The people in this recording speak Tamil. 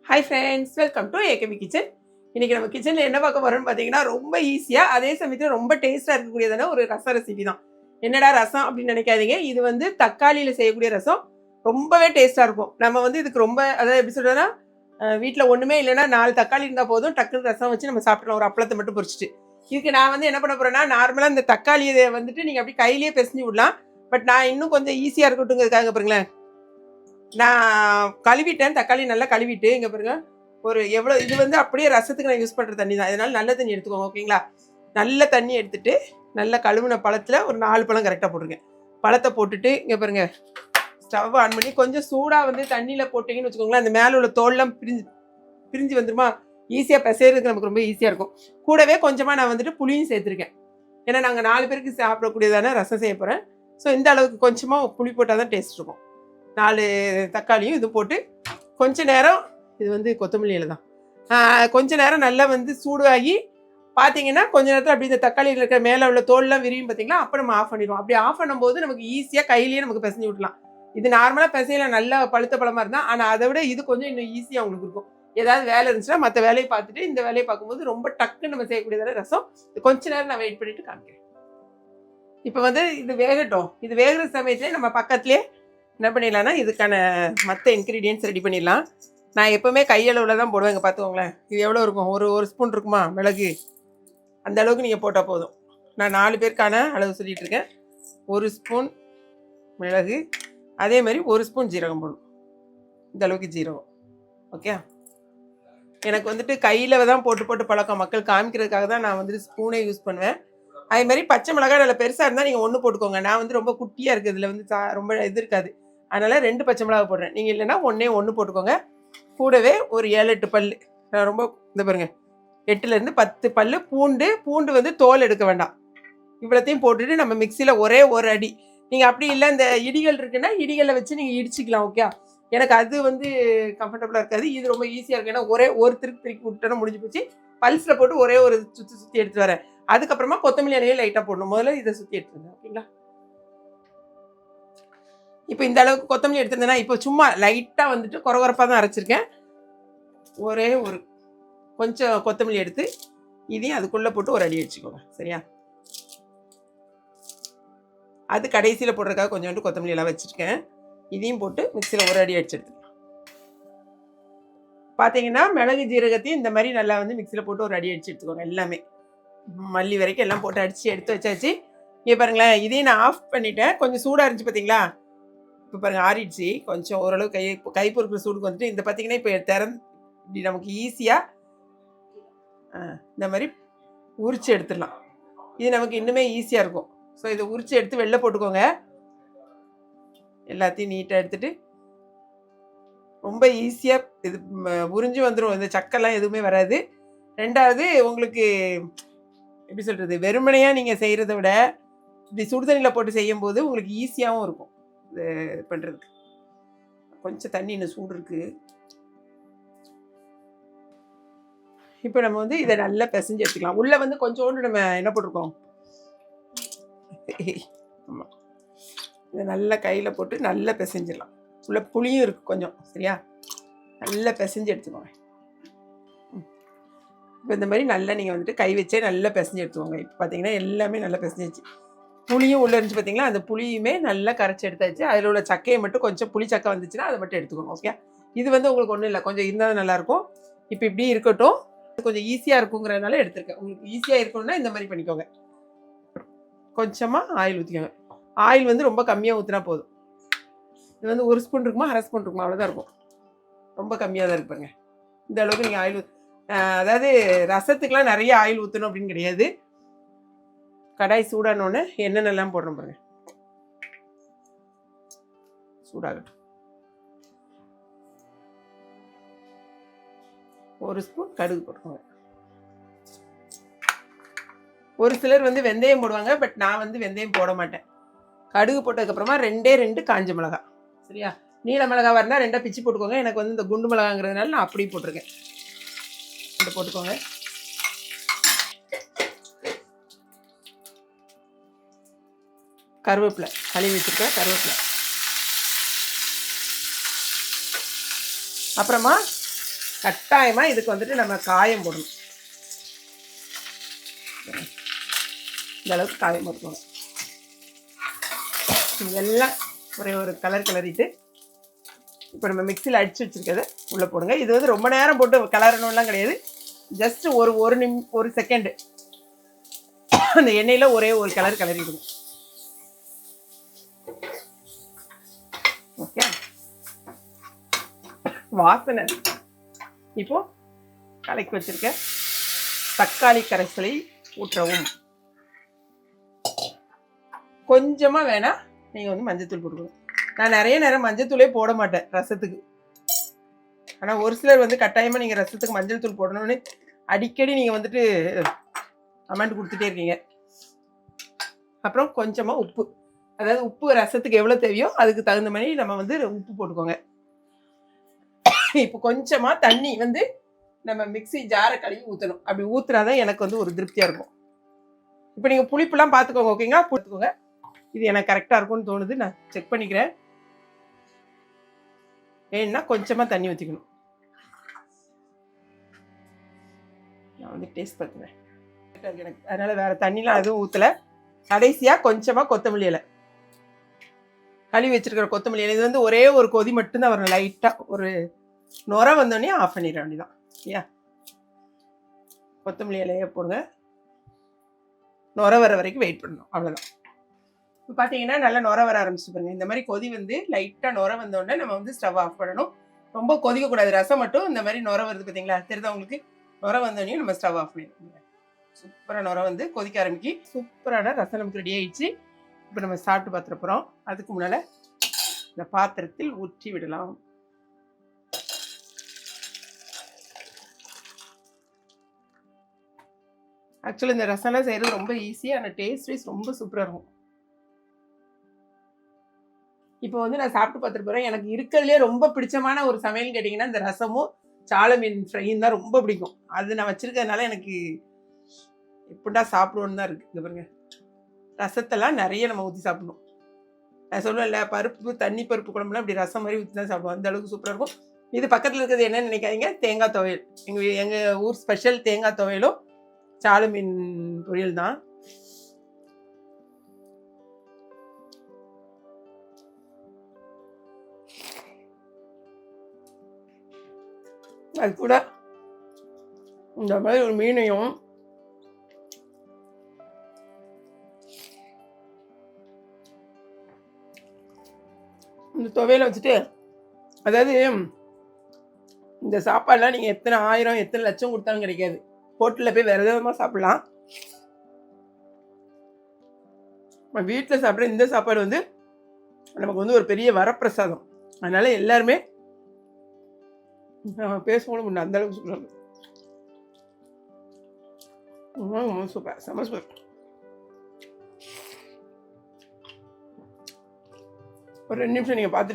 Hi friends, welcome to AKP kitchen. இன்றைக்கி நம்ம கிச்சனில் என்ன பார்க்க போகிறோம்னு பார்த்தீங்கன்னா, ரொம்ப ஈஸியாக அதே சமயத்தில் ரொம்ப டேஸ்ட்டாக இருக்கக்கூடியதான ஒரு ரசம் ரெசிபி தான். என்னடா ரசம் அப்படின்னு நினைக்காதீங்க. இது வந்து தக்காளியில் செய்யக்கூடிய ரசம். ரொம்பவே டேஸ்ட்டாக இருக்கும். நம்ம வந்து இதுக்கு ரொம்ப அதாவது எப்படி சொல்கிறதுனா, வீட்டில் ஒன்றுமே இல்லைன்னா 4 தக்காளி இருந்தால் போதும், டக்குன்னு ரசம் வச்சு நம்ம சாப்பிடலாம், ஒரு அப்பளத்தை மட்டும் பொரிச்சிட்டு. இதுக்கு நான் வந்து என்ன பண்ண போகிறேன்னா, நார்மலாக இந்த தக்காளியை வந்துட்டு நீங்கள் அப்படி கையிலேயே பிசைஞ்சு விடலாம். பட் நான் இன்னும் கொஞ்சம் ஈஸியாக இருக்கட்டுங்கிறதுக்காக பாருங்களேன், நான் கழுவிட்டேன். தக்காளி நல்லா கழுவிட்டு இங்கே பாருங்க, ஒரு எவ்வளோ இது வந்து அப்படியே ரசத்துக்கு நான் யூஸ் பண்ணுற தண்ணி தான். இதனால் நல்ல தண்ணி எடுத்துக்கோங்க, ஓகேங்களா? நல்ல தண்ணி எடுத்துட்டு நல்ல கழுவுன பழத்தில் ஒரு 4 பழம் கரெக்டாக போட்டுருக்கேன். பழத்தை போட்டுட்டு இங்கே பாருங்க, ஸ்டவ் ஆன் பண்ணி கொஞ்சம் சூடாக வந்து தண்ணியில் போட்டிங்கன்னு வச்சுக்கோங்களேன், அந்த மேலே உள்ள தோல்லாம் பிரிஞ்சு வந்துருமா, ஈஸியாக பிசைறதுக்கு நமக்கு ரொம்ப ஈஸியாக இருக்கும். கூடவே கொஞ்சமாக நான் வந்துட்டு புளியும் சேர்த்துருக்கேன். ஏன்னா நாங்கள் 4 பேருக்கு சாப்பிடக்கூடியதான ரசம் செய்ய போகிறேன். ஸோ இந்த அளவுக்கு கொஞ்சமாக புளி போட்டால் தான் டேஸ்ட் இருக்கும். 4 தக்காளியும் இது போட்டு கொஞ்ச நேரம், இது வந்து கொத்தமல்லி இலை தான், கொஞ்ச நேரம் நல்லா வந்து சூடாகி பார்த்தீங்கன்னா, கொஞ்ச நேரத்தில் அப்படி இந்த தக்காளியில் இருக்கிற மேலே உள்ள தோல்லாம் விரியும் பார்த்தீங்களா, அப்போ நம்ம ஆஃப் பண்ணிடுவோம். அப்படி ஆஃப் பண்ணும்போது நமக்கு ஈஸியாக கையிலேயே நமக்கு பிசைஞ்சு விடலாம். இது நார்மலாக பிசையில நல்லா பழுத்த பழமாக இருந்தால், ஆனால் அதை விட இது கொஞ்சம் இன்னும் ஈஸியாக உங்களுக்கு இருக்கும். ஏதாவது வேலை இருந்துச்சுன்னா மற்ற வேலையை பார்த்துட்டு இந்த வேலையை பார்க்கும்போது ரொம்ப டக்குன்னு நம்ம செய்யக்கூடியதான ரசம். கொஞ்ச நேரம் நான் வெயிட் பண்ணிட்டு காமிக்கிறேன். இப்போ வந்து இது வேகட்டும். இது வேகிற சமயத்துலேயே நம்ம பக்கத்துலேயே என்ன பண்ணிடலாம்னா, இதுக்கான மற்ற இன்க்ரீடியன்ட்ஸ் ரெடி பண்ணிடலாம். நான் எப்போவுமே கையளவில் தான் போடுவேன். இங்கே பார்த்துக்கோங்களேன், இது எவ்வளோ இருக்கும், ஒரு ஸ்பூன் இருக்குமா மிளகு, அந்த அளவுக்கு நீங்கள் போட்டால் போதும். நான் 4 பேருக்கான அளவு சொல்லிகிட்டு இருக்கேன். 1 ஸ்பூன் மிளகு, அதே மாதிரி 1 ஸ்பூன் ஜீரகம் போடணும். இந்த அளவுக்கு ஜீரகம், ஓகே. எனக்கு வந்துட்டு கையில் தான் போட்டு பழக்கம், மக்கள் காமிக்கிறதுக்காக தான் நான் வந்துட்டு ஸ்பூனே யூஸ் பண்ணுவேன். அதே மாதிரி பச்சை மிளகாய் நல்லா பெருசாக இருந்தால் நீங்கள் 1 போட்டுக்கோங்க. நான் வந்து ரொம்ப குட்டியாக இருக்குது, இதில் வந்து ரொம்ப இது இருக்காது, அதனால் 2 பச்சை மிளகாய் போடுறேன். நீங்கள் இல்லைன்னா 1 போட்டுக்கோங்க. கூடவே ஒரு 7-8 பல், ரொம்ப இந்த பாருங்க, 8லேருந்து 10 பல் பூண்டு வந்து தோல் எடுக்க வேண்டாம். இவ்வளோத்தையும் போட்டுட்டு நம்ம மிக்சியில் ஒரே ஒரு அடி, நீங்கள் அப்படி இல்லை இந்த இடிகள் இருக்குன்னா இடிகளை வச்சு நீங்கள் இடிச்சிக்கலாம், ஓகே. எனக்கு அது வந்து கம்ஃபர்டபுளாக இருக்காது. இது ரொம்ப ஈஸியாக இருக்கும். ஏன்னா ஒரே ஒரு திருப்பி விட்டோன்னா முடிஞ்சு போச்சு. பல்ஸில் போட்டு ஒரே ஒரு சுற்றி எடுத்து வரேன். அதுக்கப்புறமா கொத்தமல்லி இலையை லைட்டாக போடணும். முதல்ல இதை சுற்றி எடுத்துருந்தேன், ஓகேங்களா. இப்போ இந்த அளவுக்கு கொத்தமல்லி எடுத்துருந்தேன்னா, இப்போ சும்மா லைட்டாக வந்துட்டு குறகுறப்பாக தான் அரைச்சிருக்கேன். ஒரே ஒரு கொஞ்சம் கொத்தமல்லி எடுத்து இதையும் அதுக்குள்ளே போட்டு ஒரு அடி அடிச்சுக்கோங்க, சரியா? அது கடைசியில் போடுறதுக்காக கொஞ்சோண்டு கொத்தமல்லி எல்லாம் வச்சுருக்கேன். இதையும் போட்டு மிக்சியில் ஒரு அடி அடிச்சு எடுத்துக்கலாம். பார்த்தீங்கன்னா மிளகு ஜீரகத்தையும் இந்த மாதிரி நல்லா வந்து மிக்சியில் போட்டு ஒரு அடி அடிச்சு எடுத்துக்கோங்க. எல்லாமே மல்லி வரைக்கும் எல்லாம் போட்டு அடித்து எடுத்து வச்சாச்சு. இங்கே பாருங்களேன், இதையும் நான் ஆஃப் பண்ணிட்டேன். கொஞ்சம் சூடாக இருந்துச்சு பார்த்தீங்களா, இப்போ பாருங்கள் ஆறிடுச்சு. கொஞ்சம் ஓரளவு கை பொறுக்கிற சூடுக்கு வந்துட்டு இந்த பார்த்தீங்கன்னா இப்போ இப்படி நமக்கு ஈஸியாக இந்த மாதிரி உரிச்சு எடுத்துடலாம். இது நமக்கு இன்னுமே ஈஸியாக இருக்கும். ஸோ இதை உரிச்சு எடுத்து வெளில போட்டுக்கோங்க. எல்லாத்தையும் நீட்டாக எடுத்துகிட்டு ரொம்ப ஈஸியாக இது உறிஞ்சு வந்துடும். இந்த சக்கெல்லாம் எதுவுமே வராது. ரெண்டாவது, உங்களுக்கு எப்படி சொல்கிறது, வெறுமனையாக நீங்கள் செய்கிறத விட இப்படி சுடுதண்ணியில் போட்டு செய்யும்போது உங்களுக்கு ஈஸியாகவும் இருக்கும் இது பண்ணுறதுக்கு. கொஞ்சம் தண்ணி இன்னும் சூடு இருக்குது. இப்போ நம்ம வந்து இதை நல்லா பிசைஞ்சு எடுத்துக்கலாம். உள்ளே வந்து கொஞ்சோண்டு நம்ம என்ன போட்டிருக்கோம், ஆமாம், இதை நல்லா கையில் போட்டு நல்லா பிசைஞ்சிடலாம். உள்ள புளியும் இருக்குது கொஞ்சம், சரியா? நல்லா பிசைஞ்சு எடுத்துக்கோங்க. இப்போ இந்த மாதிரி நல்லா நீங்கள் வந்துட்டு கை வச்சே நல்லா பிசைஞ்சு எடுத்துக்கோங்க. இப்போ பார்த்தீங்கன்னா எல்லாமே நல்லா பிசைஞ்சிச்சு. புளியும் உள்ளே இருந்துச்சு பார்த்தீங்களா, அந்த புளியுமே நல்லா கரைச்சி எடுத்தாச்சு. அதில் உள்ள சக்கையை மட்டும் கொஞ்சம் புளி சக்கை வந்துச்சுன்னா அதை மட்டும் எடுத்துக்கோங்க, ஓகே. இது வந்து உங்களுக்கு ஒன்றும் இல்லை, கொஞ்சம் இருந்தால் நல்லாயிருக்கும். இப்போ இப்படி இருக்கட்டும், கொஞ்சம் ஈஸியாக இருக்குங்கிறதுனால எடுத்துருக்கேன். உங்களுக்கு ஈஸியாக இருக்கணும்னா இந்த மாதிரி பண்ணிக்கோங்க. கொஞ்சமாக ஆயில் ஊற்றிக்கோங்க. ஆயில் வந்து ரொம்ப கம்மியாக ஊற்றினா போதும். இது வந்து 1 ஸ்பூன் இருக்குமா, 1/2 ஸ்பூன் இருக்குமா, அவ்வளோதான் இருக்கும். ரொம்ப கம்மியாக தான் இருப்பாங்க. இந்த அளவுக்கு நீங்கள் ஆயில் அதாவது ரசத்துக்கெலாம் நிறைய ஆயில் ஊற்றணும் அப்படின்னு கிடையாது. கடாய் சூடானோன்னு எண்ணெய்லாம் போடுறோம் பாருங்க, சூடாகட்டும். 1 ஸ்பூன் கடுகு போட்டுக்கோங்க. ஒரு சிலர் வந்து வெந்தயம் போடுவாங்க, பட் நான் வந்து வெந்தயம் போட மாட்டேன். கடுகு போட்டதுக்கப்புறமா 2 காஞ்ச மிளகா, சரியா? நீல மிளகா வரனா 2 பிச்சு போட்டுக்கோங்க. எனக்கு வந்து இந்த குண்டு மிளகாங்கிறதுனால நான் அப்படியே போட்டிருக்கேன். இதை போட்டுக்கோங்க. கருவேப்பிலை கழுவி வச்சுருக்கேன், கருவேப்பிலை. அப்புறமா கட்டாயமாக இதுக்கு வந்துட்டு நம்ம காயம் போடணும். இந்த அளவுக்கு காயம் போட்டுக்கணும். இதெல்லாம் ஒரே ஒரு கலர் கிளறிட்டு இப்போ நம்ம மிக்சியில் அடித்து வச்சுருக்கதை உள்ளே போடுங்க. இது வந்து ரொம்ப நேரம் போட்டு கிளறணும்லாம் கிடையாது. ஜஸ்ட் ஒரு செகண்டு அந்த எண்ணெயில் ஒரே ஒரு கலர் கிளறிடுங்க. ஓகே, வாசனை. இப்போ கலக்கி வச்சிருக்க தக்காளி கரைசலை ஊற்றவும். கொஞ்சமாக வேணா நீங்கள் வந்து மஞ்சத்தூள் போட்டுக்கணும். நான் நிறைய நேரம் மஞ்சத்தூளே போட மாட்டேன் ரசத்துக்கு. ஆனால் ஒரு சிலர் வந்து கட்டாயமாக நீங்கள் ரசத்துக்கு மஞ்சள் தூள் போடணும்னு அடிக்கடி நீங்கள் வந்துட்டு கமெண்ட் கொடுத்துட்டே இருக்கீங்க. அப்புறம் கொஞ்சமாக உப்பு, அதாவது உப்பு ரசத்துக்கு எவ்வளோ தேவையோ அதுக்கு தகுந்த மாதிரி நம்ம வந்து உப்பு போட்டுக்கோங்க. இப்போ கொஞ்சமாக தண்ணி வந்து நம்ம மிக்ஸி ஜாரை கழுவி ஊற்றணும். அப்படி ஊற்றுனாதான் எனக்கு வந்து ஒரு திருப்தியாக இருக்கும். இப்போ நீங்கள் புளிப்புலாம் பார்த்துக்கோங்க. ஓகேங்களா, பார்த்துக்கோங்க. இது எனக்கு கரெக்டாக இருக்கும்னு தோணுது. நான் செக் பண்ணிக்கிறேன். ஏன்னா கொஞ்சமாக தண்ணி ஊற்றிக்கணும். நான் வந்து டேஸ்ட் பார்த்துக்கிறேன் எனக்கு. அதனால் வேறு தண்ணிலாம் எதுவும் ஊற்றலை. கடைசியாக கொஞ்சமாக கொத்தமல்லி இலை, கழுவி வச்சிருக்கிற கொத்தமல்லி இலை. இது வந்து ஒரே ஒரு கொதி மட்டும்தான் வரும். லைட்டாக ஒரு நுரை வந்தோடனே ஆஃப் பண்ணிட வேண்டியதான். ஐயா, கொத்தமல்லி இலையை போடுங்க. நுரை வர வரைக்கும் வெயிட் பண்ணணும். அவ்வளோதான். இப்போ பார்த்தீங்கன்னா நல்லா நுரை வர ஆரம்பிச்சு பாருங்க. இந்த மாதிரி கொதி வந்து லைட்டாக நுரை வந்தோடனே நம்ம வந்து ஸ்டவ் ஆஃப் பண்ணணும். ரொம்ப கொதிக்கக்கூடாது. ரசம் மட்டும் இந்த மாதிரி நுரை வருது பார்த்தீங்களா, தெரியுதா உங்களுக்கு? நுரை வந்தோடனே நம்ம ஸ்டவ் ஆஃப் பண்ணிடுவோம். சூப்பராக நுரை வந்து கொதிக்க ஆரம்பிக்கி சூப்பரான ரசம் நமக்கு ரெடி ஆயிடுச்சு. இப்போ நம்ம சாப்பிட்டு பார்த்துட போகிறோம். அதுக்கு முன்னால் இந்த பாத்திரத்தில் ஊற்றி விடலாம். ஆக்சுவலி இந்த ரசம்லாம் செய்கிறது ரொம்ப ஈஸி. ஆனால் டேஸ்ட் வைஸ் ரொம்ப சூப்பராக இருக்கும். இப்போ வந்து நான் சாப்பிட்டு பார்த்துட்டு போகிறேன். எனக்கு இருக்கிறதுலே ரொம்ப பிடிச்சமான ஒரு சமையல்னு கேட்டிங்கன்னா இந்த ரசமும் சால மீன் ஃப்ரையும் தான் ரொம்ப பிடிக்கும். அது நான் வச்சுருக்கிறதுனால எனக்கு எப்படா சாப்பிடுவோன்னு தான் இருக்குது. இங்கே பாருங்க, ரசத்தெல்லாம் நிறைய நம்ம ஊற்றி சாப்பிடணும். நான் சொல்லுவேன்ல, பருப்பு தண்ணி பருப்பு குழம்புலாம் இப்படி ரசம் மாதிரி ஊற்றி தான் சாப்பிடுவோம். அந்த அளவுக்கு சூப்பராக இருக்கும். இது பக்கத்தில் இருக்கிறது என்னன்னு நினைக்காதீங்க, தேங்காய் துவையல். எங்கள் ஊர் ஸ்பெஷல் தேங்காய் துவையலும் சால மீன் பொரியல் தான். அது கூட இந்த மாதிரி ஒரு மீனையும் இந்த துவையில வச்சுட்டு, அதாவது இந்த சாப்பாடுலாம் நீங்கள் எத்தனை ஆயிரம் எத்தனை லட்சம் கொடுத்தாலும் கிடைக்காது. ஹோட்டலில் போய் வேறு விதமாக சாப்பிட்லாம். வீட்டில் சாப்பிட்ற இந்த சாப்பாடு வந்து நமக்கு வந்து ஒரு பெரிய வரப்பிரசாதம். அதனால எல்லாருமே பேசவும் முடியும். அந்த அளவுக்கு சொல்லுவாங்க. சூப்பர், செம சூப்பர். ஒரு 2 நிமிஷம் நீங்கள் பார்த்துட்டு